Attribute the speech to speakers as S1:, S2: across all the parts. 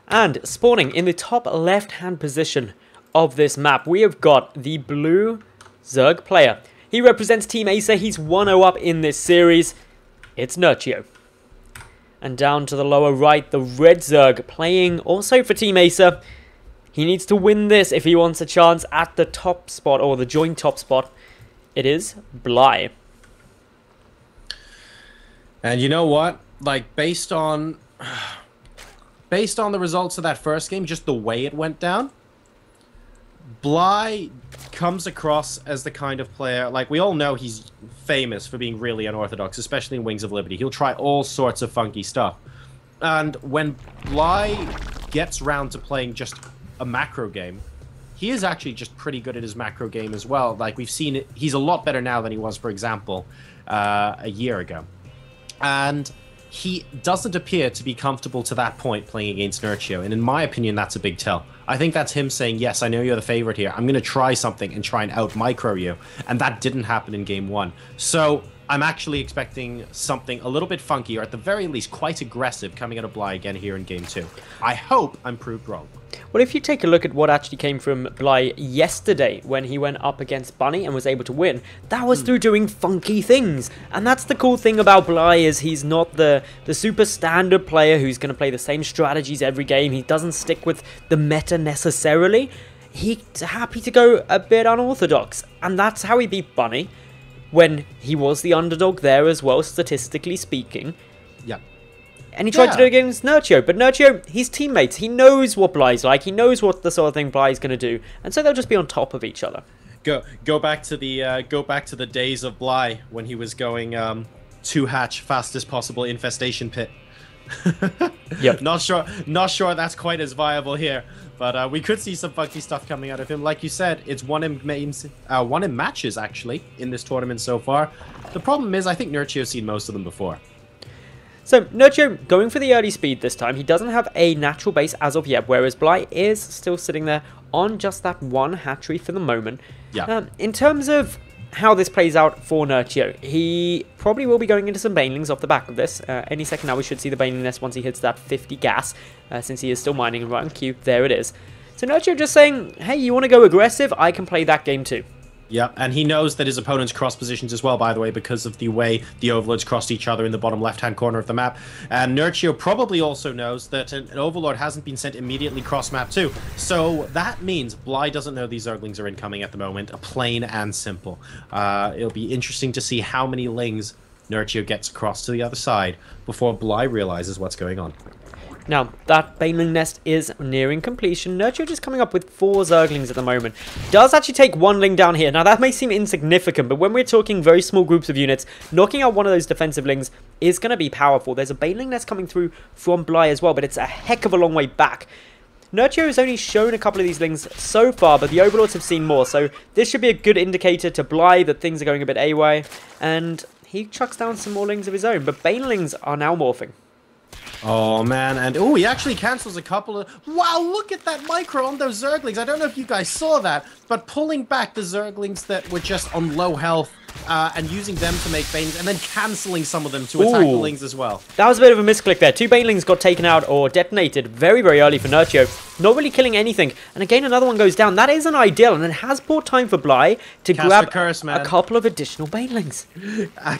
S1: And spawning in the top left-hand position of this map, we have got the blue ZvZ player. He represents Team Acer. He's 1-0 up in this series. It's Nerchio. And down to the lower right, the red ZvZ playing also for Team Acer. He needs to win this if he wants a chance at the top spot, or the joint top spot. It is Bly.
S2: And you know what? Like, based on the results of that first game, just the way it went down, Bly comes across as the kind of player, like, we all know he's famous for being really unorthodox, especially in Wings of Liberty. He'll try all sorts of funky stuff. And when Bly gets round to playing just a macro game, he is actually just pretty good at his macro game as well. Like, we've seen it, he's a lot better now than he was, for example, a year ago. And he doesn't appear to be comfortable to that point playing against Nerchio, and in my opinion, that's a big tell. I think that's him saying, yes, I know you're the favorite here. I'm going to try something and try and out-micro you, and that didn't happen in Game 1. So I'm actually expecting something a little bit funky, or at the very least quite aggressive, coming out of Bly again here in Game 2. I hope I'm proved wrong.
S1: Well, if you take a look at what actually came from Bly yesterday when he went up against Bunny and was able to win, that was through doing funky things. And that's the cool thing about Bly, is he's not the super standard player who's going to play the same strategies every game. He doesn't stick with the meta necessarily. He's happy to go a bit unorthodox. And that's how he beat Bunny, when he was the underdog there as well, statistically speaking.
S2: Yeah.
S1: And he tried to do it against Nerchio, but Nerchio, he's teammates. He knows what Bly's like. He knows what the sort of thing Bly's going to do, and so they'll just be on top of each other.
S2: Go back to the days of Bly when he was going 2-hatch fastest possible infestation pit.
S1: Yep.
S2: Not sure that's quite as viable here, but we could see some funky stuff coming out of him. Like you said, it's one in matches actually in this tournament so far. The problem is, I think Nerchio's seen most of them before.
S1: So, Nerchio going for the early speed this time. He doesn't have a natural base as of yet, whereas Bly is still sitting there on just that one hatchery for the moment.
S2: Yeah.
S1: In terms of how this plays out for Nerchio, he probably will be going into some banelings off the back of this. Any second now we should see the baneling nest once he hits that 50 gas, since he is still mining right on cue. There it is. So Nerchio just saying, hey, you want to go aggressive? I can play that game too.
S2: Yeah, and he knows that his opponent's cross positions as well, by the way, because of the way the overlords crossed each other in the bottom left-hand corner of the map. And Nerchio probably also knows that an overlord hasn't been sent immediately cross-map too. So that means Bly doesn't know these Zerglings are incoming at the moment, plain and simple. It'll be interesting to see how many lings Nerchio gets across to the other side before Bly realizes what's going on.
S1: Now, that baneling nest is nearing completion. Nerchio just coming up with 4 Zerglings at the moment. Does actually take 1 Ling down here. Now, that may seem insignificant, but when we're talking very small groups of units, knocking out one of those defensive Lings is going to be powerful. There's a baneling nest coming through from Bly as well, but it's a heck of a long way back. Nerchio has only shown a couple of these Lings so far, but the Overlords have seen more, so this should be a good indicator to Bly that things are going a bit AY, and he chucks down some more Lings of his own, but banelings are now morphing.
S2: Oh, man, and oh, he actually cancels a couple of... Wow, look at that micro on those Zerglings. I don't know if you guys saw that, but pulling back the Zerglings that were just on low health and using them to make banelings, and then cancelling some of them to attack the Lings as well.
S1: That was a bit of a misclick there. 2 banelings got taken out or detonated very, very early for Nerchio. Not really killing anything. And again, another one goes down. That isn't ideal, and it has bought time for Bly to grab a couple of additional banelings.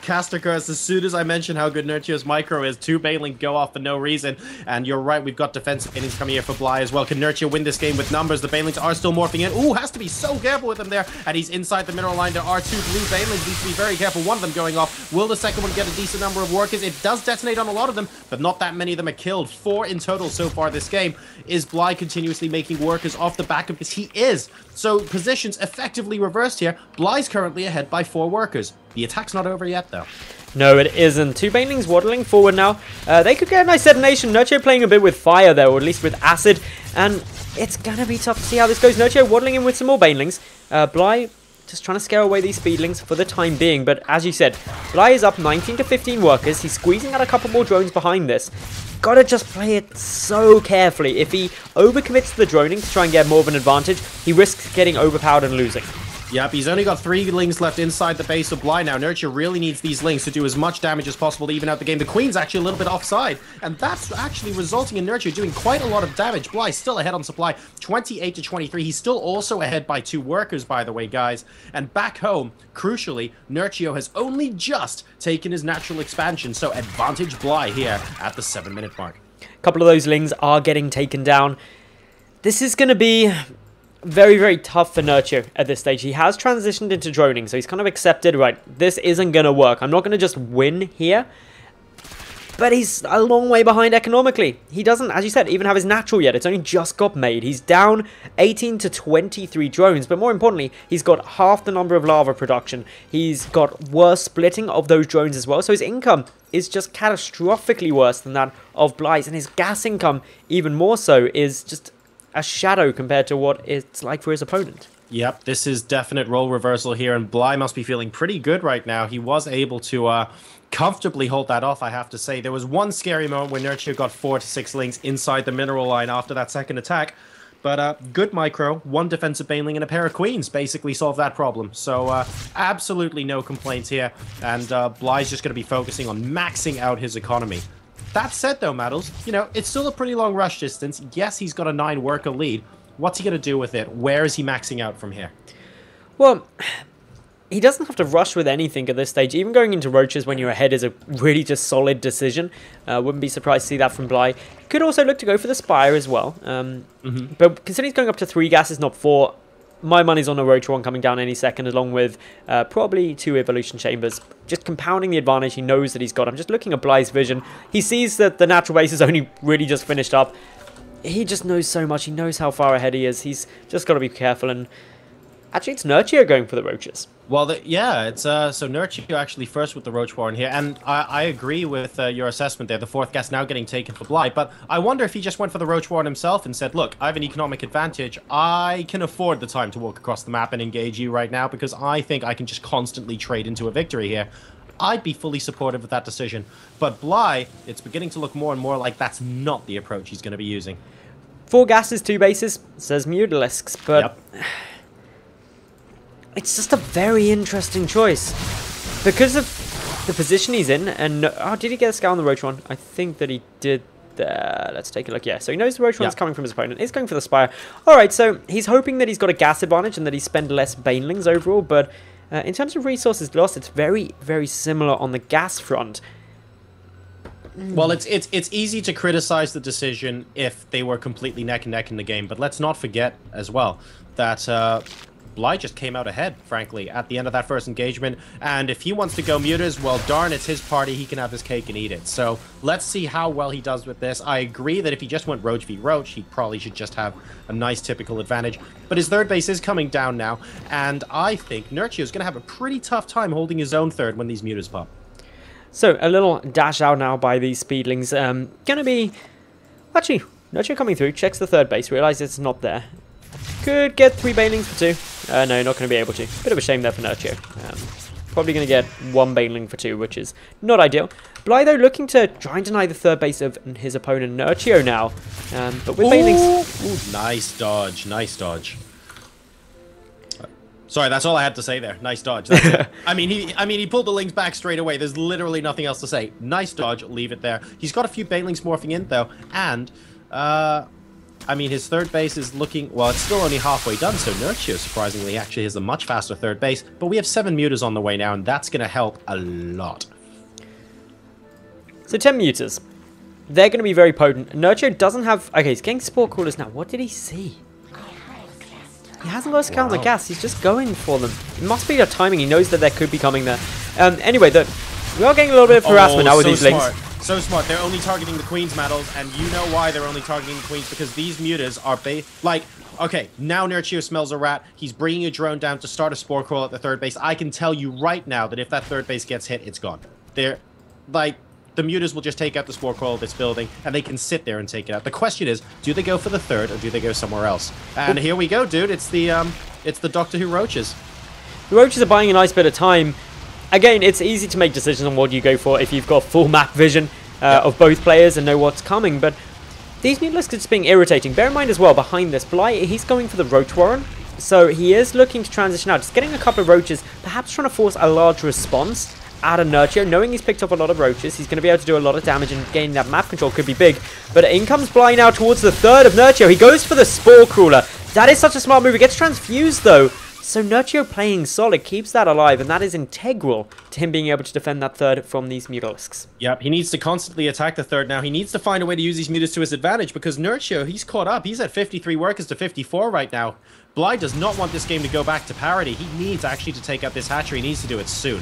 S2: Caster Curse, as soon as I mention how good Nerchio's micro is, 2 banelings go off for no reason. And you're right, we've got defensive banelings coming here for Bly as well. Can Nerchio win this game with numbers? The banelings are still morphing in. Ooh, has to be so careful with them there. And he's inside the mineral line. There are 2 blue banelings. Needs to be very careful. One of them going off. Will the second one get a decent number of workers? It does detonate on a lot of them, but not that many of them are killed. 4 in total so far this game. Is Bly continuously making workers off the back of this? He is. So positions effectively reversed here. Bly's currently ahead by 4 workers. The attack's not over yet, though.
S1: No, it isn't. 2 banelings waddling forward now. They could get a nice detonation. Nerchio playing a bit with fire there, or at least with acid. And it's going to be tough to see how this goes. Nerchio waddling in with some more banelings. Bly just trying to scare away these speedlings for the time being. But as you said, Bly is up 19 to 15 workers. He's squeezing out a couple more drones behind this. Gotta just play it so carefully. If he overcommits to the droning to try and get more of an advantage, he risks getting overpowered and losing.
S2: Yep, he's only got 3 lings left inside the base of Bly now. Nerchio really needs these lings to do as much damage as possible to even out the game. The Queen's actually a little bit offside, and that's actually resulting in Nerchio doing quite a lot of damage. Bly still ahead on supply, 28 to 23. He's still also ahead by 2 workers, by the way, guys. And back home, crucially, Nerchio has only just taken his natural expansion, so advantage Bly here at the 7-minute mark.
S1: A couple of those lings are getting taken down. This is going to be very, very tough for Nerchio at this stage. He has transitioned into droning, so he's kind of accepted, right, this isn't going to work. I'm not going to just win here. But he's a long way behind economically. He doesn't, as you said, even have his natural yet. It's only just got made. He's down 18 to 23 drones. But more importantly, he's got half the number of lava production. He's got worse splitting of those drones as well. So his income is just catastrophically worse than that of Bly's. And his gas income, even more so, is just a shadow compared to what it's like for his opponent.
S2: Yep, this is definite role reversal here, and Bly must be feeling pretty good right now. He was able to comfortably hold that off, I have to say. There was one scary moment when Nerchio got 4 to 6 lings inside the mineral line after that second attack. But good micro, 1 defensive baneling and a pair of queens basically solved that problem. So absolutely no complaints here, and Bly's just going to be focusing on maxing out his economy. That said, though, Maddles, you know, it's still a pretty long rush distance. Yes, he's got a 9-worker lead. What's he going to do with it? Where is he maxing out from here?
S1: Well, he doesn't have to rush with anything at this stage. Even going into roaches when you're ahead is a really just solid decision. Wouldn't be surprised to see that from Bly. Could also look to go for the Spire as well. But considering he's going up to 3 gases, not 4, my money's on a Roach one coming down any second, along with probably 2 Evolution Chambers. Just compounding the advantage he knows that he's got. I'm just looking at Bly's vision. He sees that the natural base is only really just finished up. He just knows so much. He knows how far ahead he is. He's just got to be careful. And actually, it's Nerchio going for the Roaches.
S2: Well, yeah, it's so Nerchio actually first with the Roach Warren here, and I agree with your assessment there. The 4th gas now getting taken for Bly, but I wonder if he just went for the Roach Warren himself and said, look, I have an economic advantage. I can afford the time to walk across the map and engage you right now because I think I can just constantly trade into a victory here. I'd be fully supportive of that decision. But Bly, it's beginning to look more and more like that's not the approach he's going to be using.
S1: 4 gases, 2 bases, says Mutalisks, but yep. It's just a very interesting choice. Because of the position he's in, and... Oh, did he get a scout on the Roach one? I think that he did there. Let's take a look. Yeah, so he knows the Roach one's coming from his opponent. He's going for the Spire. Alright, so he's hoping that he's got a gas advantage and that he spend less banelings overall, but in terms of resources lost, it's very, very similar on the gas front.
S2: Well, it's easy to criticize the decision if they were completely neck and neck in the game, but let's not forget as well that Bly just came out ahead, frankly, at the end of that first engagement, and if he wants to go mutas, well, darn, it's his party, he can have his cake and eat it. So let's see how well he does with this. I agree that if he just went Roach v Roach, he probably should just have a nice typical advantage, but his 3rd base is coming down now, and I think Nerchio is going to have a pretty tough time holding his own 3rd when these mutas pop. So, a little dash out now by these speedlings. Gonna be... Actually, Nerchio coming through, checks the 3rd base, realizes it's not there. Could get 3 banelings for 2. No, not gonna be able to. Bit of a shame there for Nerchio. Probably gonna get 1 baneling for 2, which is not ideal. Bly, though, looking to try and deny the 3rd base of his opponent, Nerchio, now. But with banelings... Ooh, nice dodge, nice dodge. Sorry, that's all I had to say there. Nice dodge. That's it. I mean, he pulled the lings back straight away. There's literally nothing else to say. Nice dodge. Leave it there. He's got a few banelings morphing in though, and I mean, his 3rd base is looking well. It's still only halfway done. So Nerchio, surprisingly, actually has a much faster 3rd base. But we have 7 mutas on the way now, and that's going to help a lot.
S1: So 10 mutas. They're going to be very potent. Nerchio doesn't have. Okay, he's getting sport callers now. What did he see? He hasn't got a scout on the gas. He's just going for them. It must be the timing. He knows that they could be coming there. Anyway, we are getting a little bit of harassment now with these lings.
S2: So smart. They're only targeting the Queen's medals, and you know why they're only targeting the Queens, because these mutas are like, okay, now Nerchio smells a rat. He's bringing a drone down to start a spore crawl at the 3rd base. I can tell you right now that if that 3rd base gets hit, it's gone. They're like... The mutas will just take out the spore crawl of this building, and they can sit there and take it out. The question is, do they go for the 3rd, or do they go somewhere else? And here we go, dude. It's the Doctor Who Roaches.
S1: The Roaches are buying a nice bit of time. Again, it's easy to make decisions on what you go for if you've got full map vision of both players and know what's coming, but these Mutalisks are just being irritating. Bear in mind as well, behind this, Bly, he's going for the Roach Warren. So he is looking to transition out. Just getting a couple of roaches, perhaps trying to force a large response out of Nerchio. Knowing he's picked up a lot of roaches, he's going to be able to do a lot of damage, and gaining that map control could be big. But in comes Bly now towards the third of Nerchio. He goes for the Spore Crawler. That is such a smart move. He gets transfused though. So Nerchio playing solid, keeps that alive, and that is integral to him being able to defend that third from these Mutalisks.
S2: Yep, he needs to constantly attack the third now. He needs to find a way to use these mutas to his advantage, because Nerchio, he's caught up. He's at 53 workers to 54 right now. Bly does not want this game to go back to parity. He needs actually to take out this hatchery. He needs to do it soon.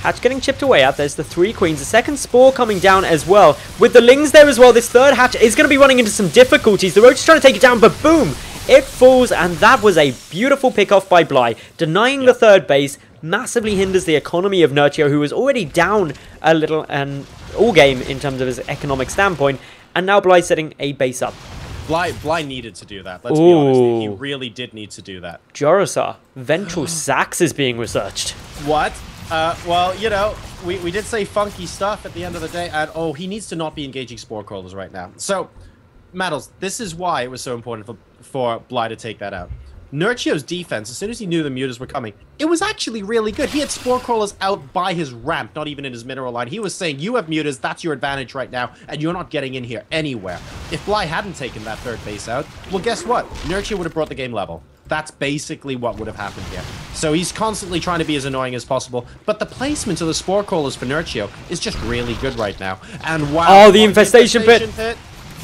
S1: Hatch getting chipped away at. There's the 3 queens. The second Spore coming down as well. With the Lings there as well, this third hatch is going to be running into some difficulties. The Roach is trying to take it down, but boom! It falls, and that was a beautiful pick-off by Bly. Denying the third base massively hinders the economy of Nerchio, who was already down a little and all game in terms of his economic standpoint, and now Bly setting a base up.
S2: Bly needed to do that, let's be honest. He really did need to do that.
S1: Jorosar, ventral sacs is being researched.
S2: What? Well, you know, we did say funky stuff at the end of the day, and he needs to not be engaging Spore Crawlers right now. So, Maddles, this is why it was so important for Bly to take that out. Nerchio's defense, as soon as he knew the mutas were coming, it was actually really good. He had Spore Crawlers out by his ramp, not even in his mineral line. He was saying, you have mutas, that's your advantage right now, and you're not getting in here anywhere. If Bly hadn't taken that third base out, well, guess what? Nerchio would have brought the game level. That's basically what would have happened here. So he's constantly trying to be as annoying as possible, but the placement of the Spore Crawlers for Nerchio is just really good right now. And wow.
S1: Oh, the infestation pit.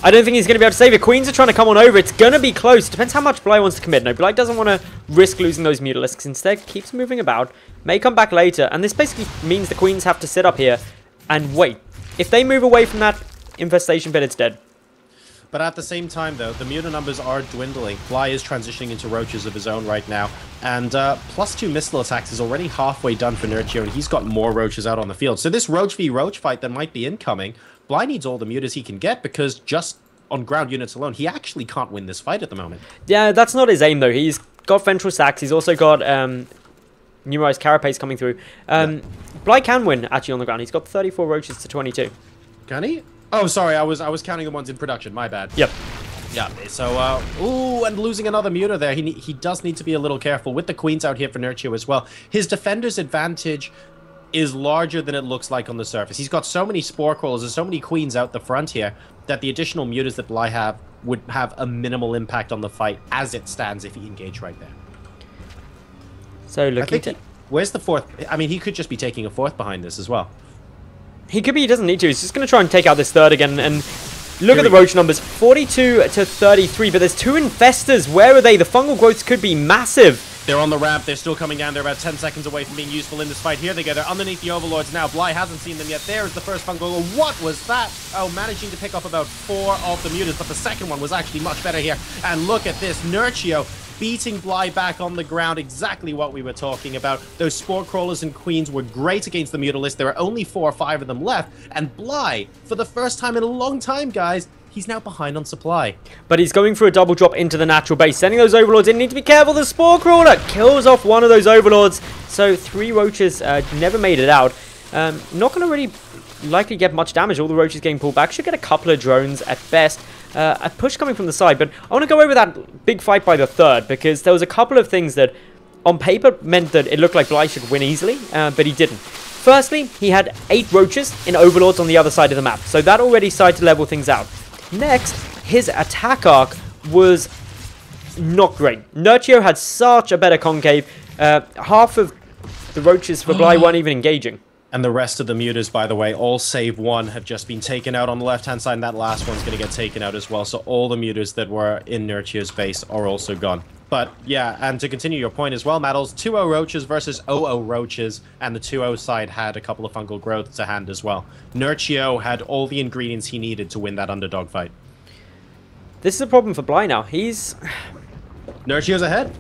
S1: I don't think he's going to be able to save it. Queens are trying to come on over. It's going to be close. Depends how much Bly wants to commit. No, Bly doesn't want to risk losing those Mutalisks. Instead, keeps moving about. May come back later. And this basically means the Queens have to sit up here and wait. If they move away from that infestation pit, it's dead.
S2: But at the same time, though, the muta numbers are dwindling. Bly is transitioning into roaches of his own right now. And +2 missile attacks is already halfway done for Nerchio, and he's got more roaches out on the field. So this roach v roach fight that might be incoming, Bly needs all the mutas he can get, because just on ground units alone, he actually can't win this fight at the moment.
S1: Yeah, that's not his aim, though. He's got ventral sacs. He's also got numerized carapace coming through. Bly can win, actually, on the ground. He's got 34 roaches to 22.
S2: Can he? Oh, sorry, I was counting the ones in production. My bad.
S1: Yep.
S2: Yeah, so, ooh, and losing another muta there. He does need to be a little careful with the queens out here for Nerchio as well. His defender's advantage is larger than it looks like on the surface. He's got so many Spore Crawlers and so many queens out the front here that the additional mutas that Bly have would have a minimal impact on the fight as it stands if he engaged right there.
S1: So looking to...
S2: Where's the fourth? I mean, he could just be taking a fourth behind this as well.
S1: He could be, he doesn't need to. He's just going to try and take out this third again. And look at the roach numbers, 42 to 33. But there's 2 infestors. Where are they? The fungal growths could be massive.
S2: They're on the ramp. They're still coming down. They're about 10 seconds away from being useful in this fight. Here they go. They're underneath the Overlords now. Bly hasn't seen them yet. There's the first fungal. What was that? Oh, managing to pick up about 4 of the mutas. But the second one was actually much better here. And look at this. Nerchio beating Bly back on the ground. Exactly what we were talking about. Those Spore Crawlers and Queens were great against the Mutalist. There are only 4 or 5 of them left. And Bly, for the first time in a long time, guys, he's now behind on supply. But
S1: he's going for a double drop into the natural base. Sending those Overlords in. Need to be careful. The Spore Crawler kills off one of those Overlords. So 3 roaches never made it out. Not going to really likely get much damage. All the roaches getting pulled back. Should get a couple of drones at best. A push coming from the side. But I want to go over that big fight by the third, because there was a couple of things that on paper meant that it looked like Bly should win easily, but he didn't. Firstly, he had 8 roaches in Overlords on the other side of the map. So that already started to level things out. Next, his attack arc was not great. Nerchio had such a better concave. Half of the roaches for Bly weren't even engaging.
S2: And the rest of the mutas, by the way, all save 1, have just been taken out on the left-hand side, and that last one's going to get taken out as well. So all the mutas that were in Nerchio's base are also gone. But yeah, and to continue your point as well, Maddles, 2-0 roaches versus 0-0 roaches, and the 2-0 side had a couple of fungal growths to hand as well. Nerchio had all the ingredients he needed to win that underdog fight.
S1: This is a problem for Bly now.
S2: Nerchio's ahead.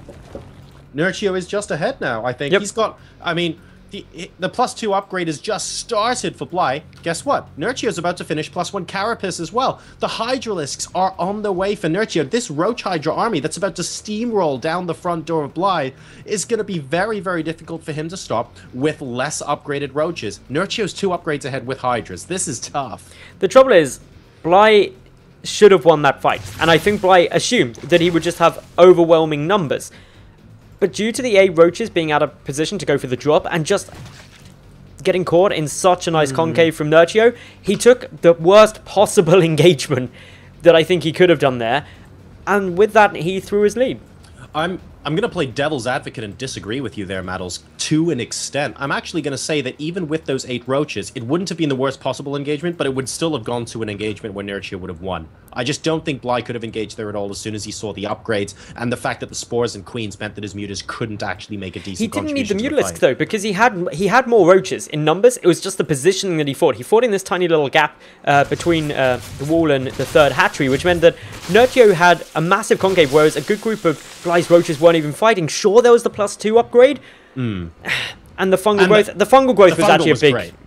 S2: Nerchio is just ahead now, I think. Yep. He's got, I mean, the +2 upgrade has just started for Bly. Guess what? Nerchio's about to finish +1 Carapace as well. The Hydralisks are on the way for Nerchio. This Roach Hydra army that's about to steamroll down the front door of Bly is going to be very, very difficult for him to stop with less upgraded Roaches. Nerchio's 2 upgrades ahead with Hydras. This is tough.
S1: The trouble is, Bly should have won that fight. And I think Bly assumed that he would just have overwhelming numbers. But due to the A roaches being out of position to go for the drop and just getting caught in such a nice concave from Nerchio, he took the worst possible engagement that I think he could have done there. And with that, he threw his lead.
S2: I'm going to play devil's advocate and disagree with you there, Maddles, to an extent. I'm actually going to say that even with those 8 roaches, it wouldn't have been the worst possible engagement, but it would still have gone to an engagement where Nerchio would have won. I just don't think Bly could have engaged there at all as soon as he saw the upgrades, and the fact that the spores and queens meant that his mutas couldn't actually make a decent contribution.
S1: He didn't need the mutalisk though, because he had more roaches in numbers. It was just the positioning that he fought. He fought in this tiny little gap between the wall and the third hatchery, which meant that Nerchio had a massive concave, whereas a good group of Bly's roaches weren't even fighting. Sure, there was the +2 upgrade, and the fungal growth. The fungal growth was actually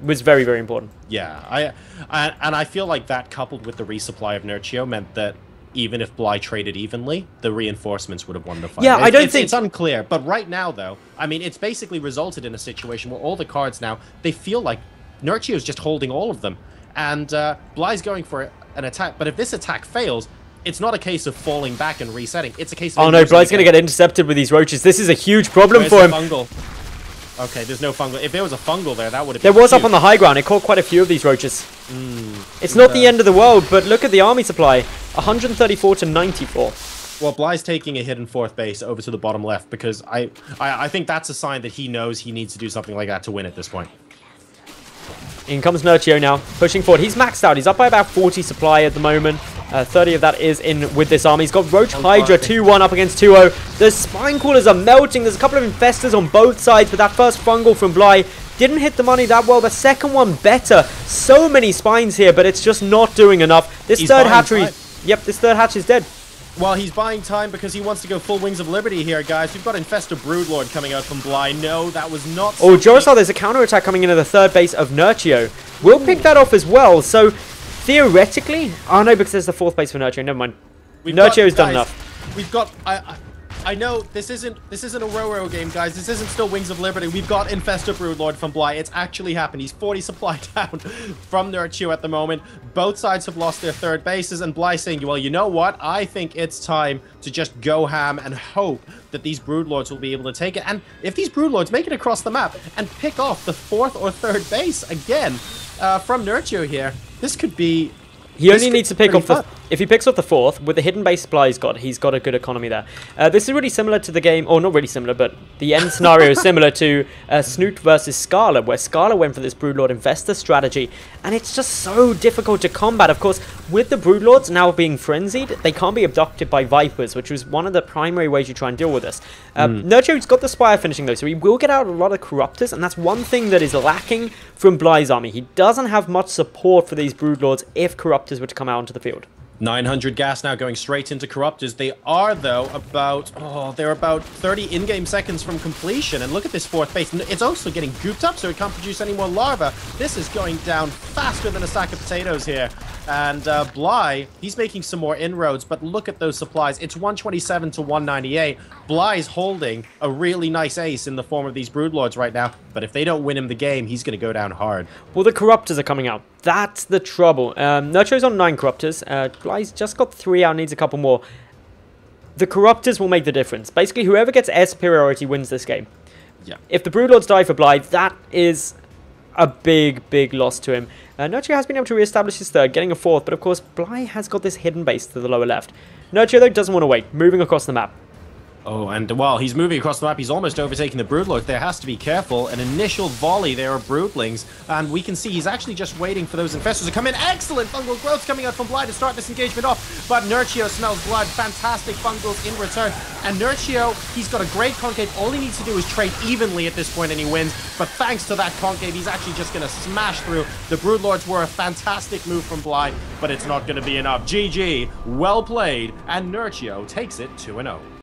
S1: was very, very important.
S2: Yeah, I feel like that coupled with the resupply of Nerchio meant that even if Bly traded evenly, the reinforcements would have won the fight.
S1: Yeah, I don't think
S2: it's unclear. But right now, though, I mean, it's basically resulted in a situation where all the cards now, they feel like Nerchio's just holding all of them, and Bly's going for an attack. But if this attack fails, it's not a case of falling back and resetting. It's a case of...
S1: Oh no, Bly's going to get intercepted with these roaches. This is a huge problem for him.
S2: Fungal? Okay, there's no fungal. If there was a fungal there, that would have
S1: been
S2: huge.
S1: Up on the high ground. It caught quite a few of these roaches. It's not the end of the world, but look at the army supply. 134 to 94.
S2: Well, Bly's taking a hidden 4th base over to the bottom left because I think that's a sign that he knows he needs to do something like that to win at this point.
S1: In comes Nerchio now, pushing forward. He's maxed out. He's up by about 40 supply at the moment. 30 of that is in with this army. He's got Roach Hydra 2-1 up against 2-0. The Spine Crawlers are melting. There's a couple of Infestors on both sides, but that first fungal from Bly didn't hit the money that well. The second one better. So many spines here, but it's just not doing enough. This third hatchery... Yep, this third hatch is dead.
S2: Well, he's buying time because he wants to go full Wings of Liberty here, guys. We've got Infestor Broodlord coming out from Bly. No, that was not...
S1: Oh, Jorisal, there's a counterattack coming into the third base of Nerchio. We'll pick that off as well. So, theoretically... Oh, no, because there's the 4th base for Nerchio. Never mind. Nerchio's done enough.
S2: We've got... I know this isn't a Roro game, guys. This isn't still Wings of Liberty. We've got Infestor Broodlord from Bly. It's actually happened. He's 40 supply down from Nerchio at the moment. Both sides have lost their third bases, and Bly saying, well, you know what? I think it's time to just go ham and hope that these Broodlords will be able to take it. And if these Broodlords make it across the map and pick off the 4th or 3rd base again from Nerchio here, this could be...
S1: He only needs to pick off the... If he picks off the 4th, with the hidden base supply he's got a good economy there. This is really similar to the game, or not really similar, but the end scenario is similar to Snoot versus Scala, where Scala went for this Broodlord Infestor strategy, and it's just so difficult to combat. Of course, with the Broodlords now being frenzied, they can't be abducted by Vipers, which was one of the primary ways you try and deal with this. Nerchio's got the Spire finishing though, so he will get out a lot of Corruptors, and that's one thing that is lacking from Bly's army. He doesn't have much support for these Broodlords if Corruptors were to come out onto the field.
S2: 900 gas now going straight into Corruptors. They are, though, they're about 30 in-game seconds from completion. And look at this 4th base. It's also getting gooped up, so it can't produce any more larvae. This is going down faster than a sack of potatoes here. And Bly, he's making some more inroads, but look at those supplies. It's 127 to 198. Bly's holding a really nice ace in the form of these Broodlords right now. But if they don't win him the game, he's going to go down hard.
S1: Well, the Corruptors are coming out. That's the trouble. Nerchio's on 9 Corruptors. Bly's just got 3 out, needs a couple more. The Corruptors will make the difference. Basically, whoever gets air superiority wins this game.
S2: Yeah.
S1: If the Broodlords die for Bly, that is a big, big loss to him. Nerchio has been able to re-establish his 3rd, getting a 4th, but of course, Bly has got this hidden base to the lower left. Nerchio, though, doesn't want to wait, moving across the map.
S2: Oh, and while he's moving across the map, he's almost overtaking the Broodlord. There has to be careful. An initial volley there of Broodlings, and we can see he's actually just waiting for those Infestors to come in. Excellent fungal growth coming out from Bly to start this engagement off, but Nerchio smells blood. Fantastic fungals in return, and Nerchio, he's got a great concave. All he needs to do is trade evenly at this point, and he wins, but thanks to that concave, he's actually just going to smash through. The Broodlords were a fantastic move from Bly, but it's not going to be enough. GG, well played, and Nerchio takes it 2-0.